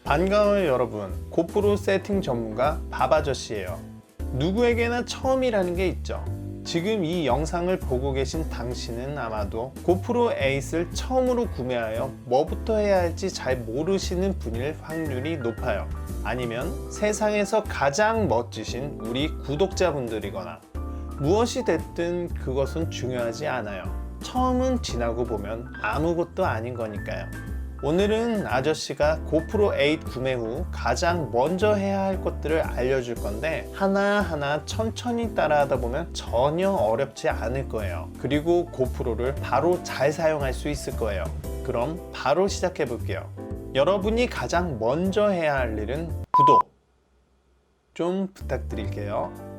반가워요 여러분. 고프로 세팅 전문가 밥아저씨예요. 누구에게나 처음이라는 게 있죠. 지금 이 영상을 보고 계신 당신은 아마도 고프로 8을 처음으로 구매하여 뭐부터 해야 할지 잘 모르시는 분일 확률이 높아요. 아니면 세상에서 가장 멋지신 우리 구독자분들이거나. 무엇이 됐든 그것은 중요하지 않아요. 처음은 지나고 보면 아무것도 아닌 거니까요. 오늘은 아저씨가 고프로 8 구매 후 가장 먼저 해야 할 것들을 알려줄 건데 하나하나 천천히 따라하다 보면 전혀 어렵지 않을 거예요. 그리고 고프로를 바로 잘 사용할 수 있을 거예요. 그럼 바로 시작해 볼게요. 여러분이 가장 먼저 해야 할 일은 구독 좀 부탁드릴게요.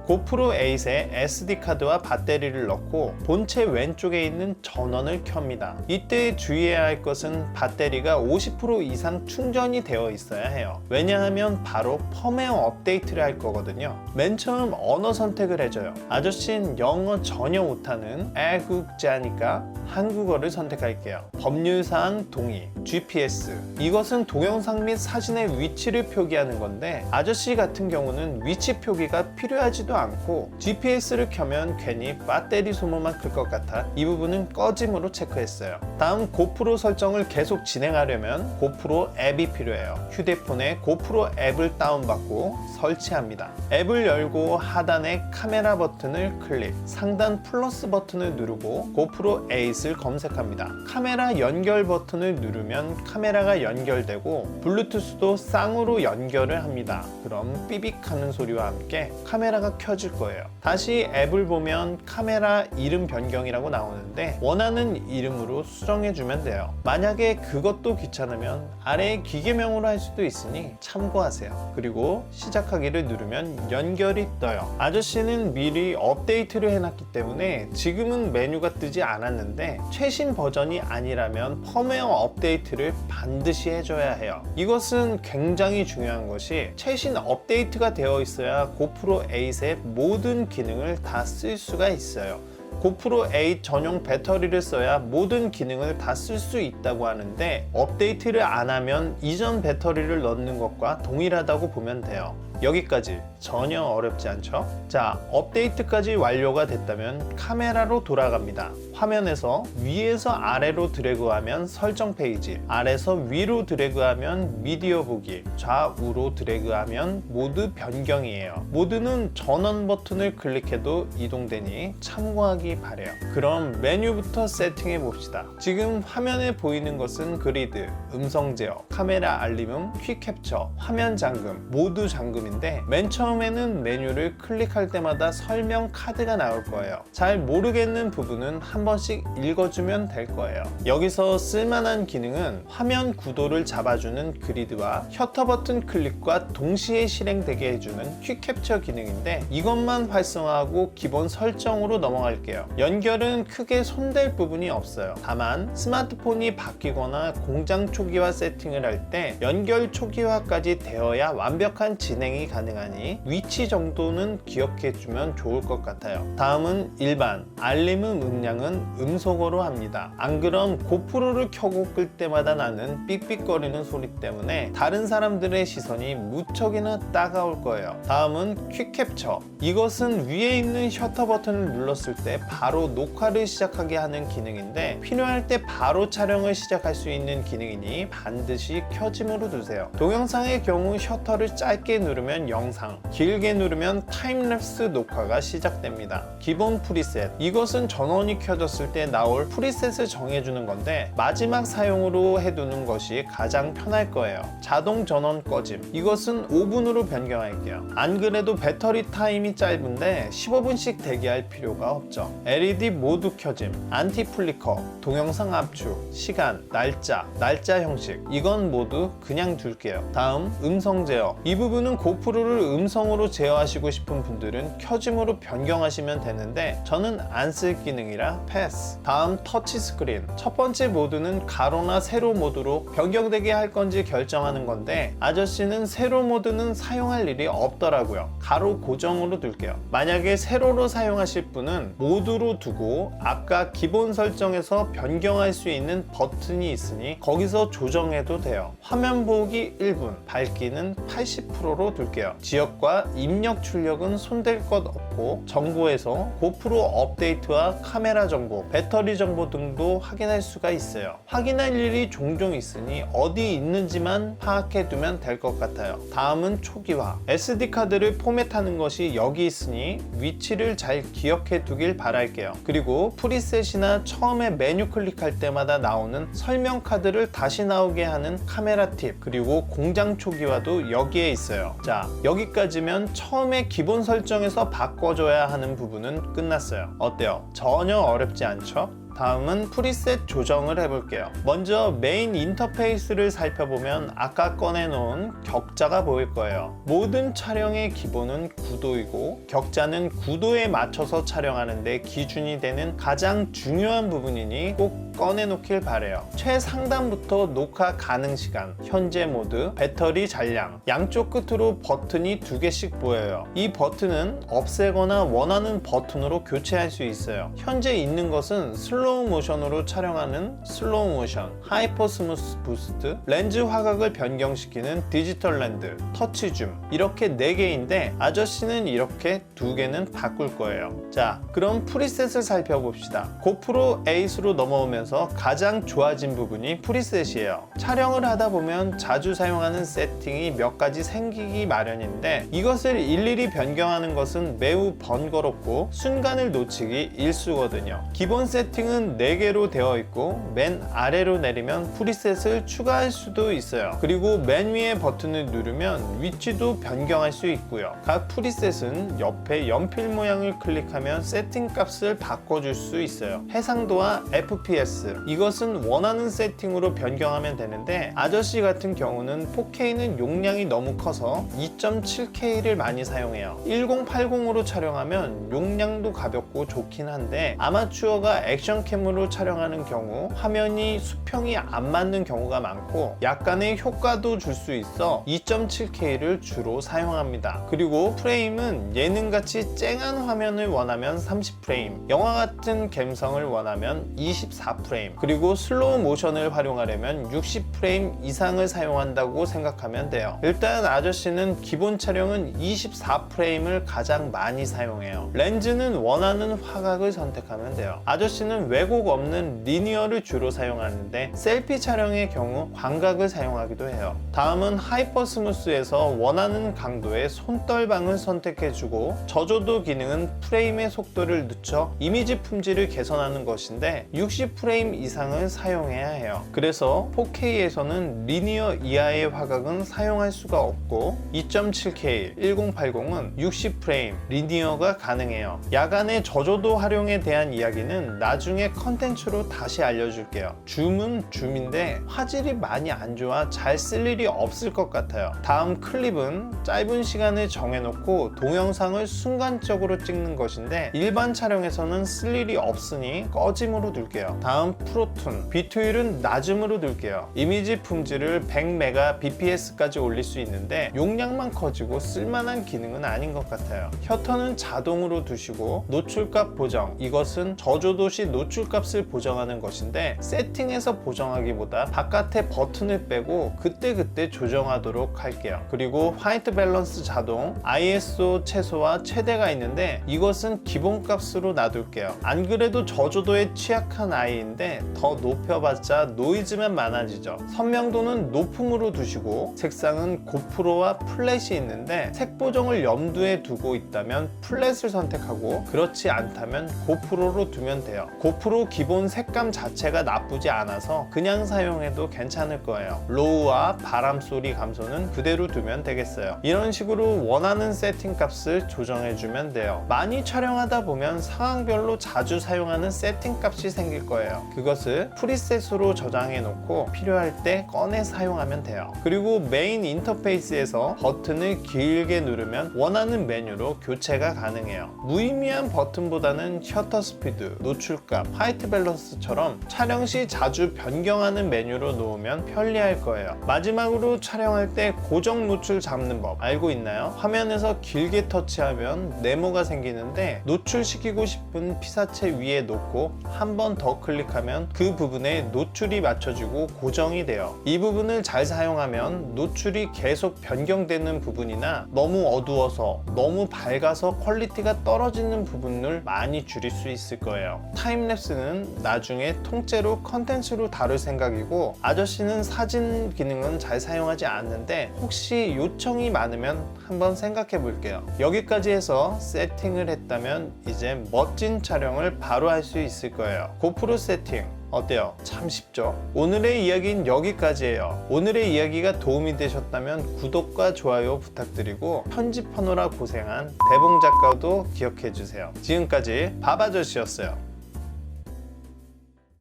고프로 8에 SD카드와 배터리를 넣고 본체 왼쪽에 있는 전원을 켭니다. 이때 주의해야 할 것은 배터리가 50% 이상 충전이 되어 있어야 해요. 왜냐하면 바로 펌웨어 업데이트를 할 거거든요. 맨 처음 언어 선택을 해줘요. 아저씨는 영어 전혀 못하는 애국자니까 한국어를 선택할게요. 법률사항 동의, GPS. 이것은 동영상 및 사진의 위치를 표기하는 건데 아저씨 같은 경우는 위치 표기가 필요하지도 않고 GPS를 켜면 괜히 배터리 소모만 클 것 같아 이 부분은 꺼짐으로 체크했어요. 다음 고프로 설정을 계속 진행하려면 고프로 앱이 필요해요. 휴대폰에 고프로 앱을 다운받고 설치합니다. 앱을 열고 하단에 카메라 버튼을 클릭, 상단 플러스 버튼을 누르고 고프로 8을 검색합니다. 카메라 연결 버튼을 누르면 카메라가 연결되고 블루투스도 쌍으로 연결을 합니다. 그럼 삐빅 하는 소리와 함께 카메라가 켜질 거예요. 다시 앱을 보면 카메라 이름 변경이라고 나오는데 원하는 이름으로 수정해주면 돼요. 만약에 그것도 귀찮으면 아래에 기계명으로 할 수도 있으니 참고하세요. 그리고 시작하기를 누르면 연결이 떠요. 아저씨는 미리 업데이트를 해놨기 때문에 지금은 메뉴가 뜨지 않았는데 최신 버전이 아니라면 펌웨어 업데이트를 반드시 해줘야 해요. 이것은 굉장히 중요한 것이 최신 업데이트가 되어 있어야 고프로 8의 모든 기능을 다 쓸 수가 있어요. 고프로 8 전용 배터리를 써야 모든 기능을 다 쓸 수 있다고 하는데 업데이트를 안 하면 이전 배터리를 넣는 것과 동일하다고 보면 돼요. 여기까지 전혀 어렵지 않죠? 자, 업데이트까지 완료가 됐다면 카메라로 돌아갑니다. 화면에서 위에서 아래로 드래그하면 설정 페이지, 아래에서 위로 드래그하면 미디어 보기, 좌우로 드래그하면 모드 변경이에요. 모드는 전원 버튼을 클릭해도 이동되니 참고하기 바래요. 그럼 메뉴부터 세팅해 봅시다. 지금 화면에 보이는 것은 그리드, 음성 제어, 카메라 알림음, 퀵 캡처, 화면 잠금, 모드 잠금 인데 맨 처음에는 메뉴를 클릭할 때마다 설명 카드가 나올 거예요. 잘 모르겠는 부분은 한 번씩 읽어주면 될 거예요. 여기서 쓸만한 기능은 화면 구도를 잡아주는 그리드와 셔터 버튼 클릭과 동시에 실행되게 해주는 퀵 캡처 기능인데 이것만 활성화하고 기본 설정으로 넘어갈게요. 연결은 크게 손댈 부분이 없어요. 다만 스마트폰이 바뀌거나 공장 초기화 세팅을 할 때 연결 초기화까지 되어야 완벽한 진행이 가능하니 위치 정도는 기억해주면 좋을 것 같아요. 다음은 일반 알림음 음량은 음소거로 합니다. 안 그럼 고프로를 켜고 끌 때마다 나는 삑삑거리는 소리 때문에 다른 사람들의 시선이 무척이나 따가울 거예요. 다음은 퀵 캡처. 이것은 위에 있는 셔터 버튼을 눌렀을 때 바로 녹화를 시작하게 하는 기능인데 필요할 때 바로 촬영을 시작할 수 있는 기능이니 반드시 켜짐으로 두세요. 동영상의 경우 셔터를 짧게 누르면 영상, 길게 누르면 타임랩스 녹화가 시작됩니다. 기본 프리셋. 이것은 전원이 켜졌을 때 나올 프리셋을 정해주는 건데 마지막 사용으로 해두는 것이 가장 편할 거예요. 자동 전원 꺼짐. 이것은 5분으로 변경할게요. 안 그래도 배터리 타임이 짧은데 15분씩 대기할 필요가 없죠. LED 모두 켜짐, 안티 플리커, 동영상 압축, 시간, 날짜 형식. 이건 모두 그냥 둘게요. 다음 음성 제어. 이 부분은 고프로를 음성 음성으로 제어하시고 싶은 분들은 켜짐으로 변경하시면 되는데 저는 안 쓸 기능이라 패스. 다음 터치 스크린. 첫 번째 모드는 가로나 세로 모드로 변경되게 할 건지 결정하는 건데 아저씨는 세로 모드는 사용할 일이 없더라고요. 가로 고정으로 둘게요. 만약에 세로로 사용하실 분은 모드로 두고 아까 기본 설정에서 변경할 수 있는 버튼이 있으니 거기서 조정해도 돼요. 화면 보기 1분, 밝기는 80%로 둘게요. 지역과 입력 출력은 손댈 것 없고 정보에서 고프로 업데이트와 카메라 정보, 배터리 정보 등도 확인할 수가 있어요. 확인할 일이 종종 있으니 어디 있는지만 파악해 두면 될 것 같아요. 다음은 초기화. SD카드를 포맷하는 것이 여기 있으니 위치를 잘 기억해 두길 바랄게요. 그리고 프리셋이나 처음에 메뉴 클릭할 때마다 나오는 설명 카드를 다시 나오게 하는 카메라 팁, 그리고 공장 초기화도 여기에 있어요. 자, 여기까지면 처음에 기본 설정에서 바꿔줘야 하는 부분은 끝났어요. 어때요? 전혀 어렵지 않죠? 다음은 프리셋 조정을 해볼게요. 먼저 메인 인터페이스를 살펴보면 아까 꺼내놓은 격자가 보일 거예요. 모든 촬영의 기본은 9도이고 격자는 9도에 맞춰서 촬영하는데 기준이 되는 가장 중요한 부분이니 꼭 꺼내놓길 바래요. 최상단부터 녹화 가능 시간, 현재 모드, 배터리 잔량, 양쪽 끝으로 버튼이 2개씩 보여요. 이 버튼은 없애거나 원하는 버튼으로 교체할 수 있어요. 현재 있는 것은 슬로우 모션으로 촬영하는 슬로우 모션, 하이퍼 스무스 부스트, 렌즈 화각을 변경시키는 디지털 렌즈, 터치 줌, 이렇게 4개인데 아저씨는 이렇게 2개는 바꿀 거예요. 자, 그럼 프리셋을 살펴봅시다. 고프로 8으로 넘어오면서 가장 좋아진 부분이 프리셋이에요. 촬영을 하다 보면 자주 사용하는 세팅이 몇 가지 생기기 마련인데 이것을 일일이 변경하는 것은 매우 번거롭고 순간을 놓치기 일쑤거든요. 기본 세팅은 4개로 되어 있고 맨 아래로 내리면 프리셋을 추가할 수도 있어요. 그리고 맨 위에 버튼을 누르면 위치도 변경할 수 있고요. 각 프리셋은 옆에 연필 모양을 클릭하면 세팅 값을 바꿔줄 수 있어요. 해상도와 FPS, 이것은 원하는 세팅으로 변경하면 되는데 아저씨 같은 경우는 4K는 용량이 너무 커서 2.7K를 많이 사용해요. 1080으로 촬영하면 용량도 가볍고 좋긴 한데 아마추어가 액션캠으로 촬영하는 경우 화면이 수평이 안 맞는 경우가 많고 약간의 효과도 줄 수 있어 2.7K를 주로 사용합니다. 그리고 프레임은 예능같이 쨍한 화면을 원하면 30프레임, 영화 같은 감성을 원하면 24프레임, 그리고 슬로우 모션을 활용하려면 60프레임 이상을 사용한다고 생각하면 돼요. 일단 아저씨는 기본 촬영은 24프레임을 가장 많이 사용해요. 렌즈는 원하는 화각을 선택하면 돼요. 아저씨는 왜곡 없는 리니어를 주로 사용하는데 셀피 촬영의 경우 광각을 사용하기도 해요. 다음은 하이퍼 스무스에서 원하는 강도의 손떨방을 선택해주고 저조도 기능은 프레임의 속도를 늦춰 이미지 품질을 개선하는 것인데 60프레임 이상을 사용해야 해요. 그래서 4K에서는 리니어 이하의 화각은 사용할 수가 없고 2.7K 1080은 60프레임 리니어가 가능해요. 야간의 저조도 활용에 대한 이야기는 나중에 컨텐츠로 다시 알려줄게요. 줌은 줌인데 화질이 많이 안 좋아 잘 쓸 일이 없을 것 같아요. 다음 클립은 짧은 시간을 정해놓고 동영상을 순간적으로 찍는 것인데 일반 촬영에서는 쓸 일이 없으니 꺼짐으로 둘게요. 다음 프로툰, 비트율은 낮음으로 둘게요. 이미지 품질을 100mbps까지 올릴 수 있는데 용량만 커지고 쓸만한 기능은 아닌 것 같아요. 셔터는 자동으로 두시고 노출값 보정, 이것은 저조도 시 노출값을 보정하는 것인데 세팅에서 보정하기보다 바깥에 버튼을 빼고 그때그때 조정하도록 할게요. 그리고 화이트 밸런스 자동, ISO 최소와 최대가 있는데 이것은 기본값으로 놔둘게요. 안 그래도 저조도에 취약한 아이인데 더 높여봤자 노이즈만 많아지죠. 선명도는 높음으로 두시고 색상은 고프로와 플랫이 있는데 색 보정을 염두에 두고 있다면 플랫을 선택하고 그렇지 않다면 고프로로 두면 돼요. 고프로 기본 색감 자체가 나쁘지 않아서 그냥 사용해도 괜찮을 거예요. 로우와 바람 소리 감소는 그대로 두면 되겠어요. 이런 식으로 원하는 세팅 값을 조정해주면 돼요. 많이 촬영하다 보면 상황별로 자주 사용하는 세팅 값이 생길 거예요. 있어요. 그것을 프리셋으로 저장해 놓고 필요할 때 꺼내 사용하면 돼요. 그리고 메인 인터페이스에서 버튼을 길게 누르면 원하는 메뉴로 교체가 가능해요. 무의미한 버튼보다는 셔터 스피드, 노출값, 화이트 밸런스처럼 촬영 시 자주 변경하는 메뉴로 놓으면 편리할 거예요. 마지막으로 촬영할 때 고정 노출 잡는 법 알고 있나요? 화면에서 길게 터치하면 네모가 생기는데 노출시키고 싶은 피사체 위에 놓고 한 번 더 클릭하면 그 부분에 노출이 맞춰지고 고정이 돼요. 이 부분을 잘 사용하면 노출이 계속 변경되는 부분이나 너무 어두워서 너무 밝아서 퀄리티가 떨어지는 부분을 많이 줄일 수 있을 거예요. 타임랩스는 나중에 통째로 컨텐츠로 다룰 생각이고, 아저씨는 사진 기능은 잘 사용하지 않는데 혹시 요청이 많으면 한번 생각해 볼게요. 여기까지 해서 세팅을 했다면 이제 멋진 촬영을 바로 할 수 있을 거예요. 고프로 세팅 어때요? 참 쉽죠? 오늘의 이야기는 여기까지예요. 오늘의 이야기가 도움이 되셨다면 구독과 좋아요 부탁드리고, 편집하느라 고생한 대봉 작가도 기억해 주세요. 지금까지 밥아저씨였어요.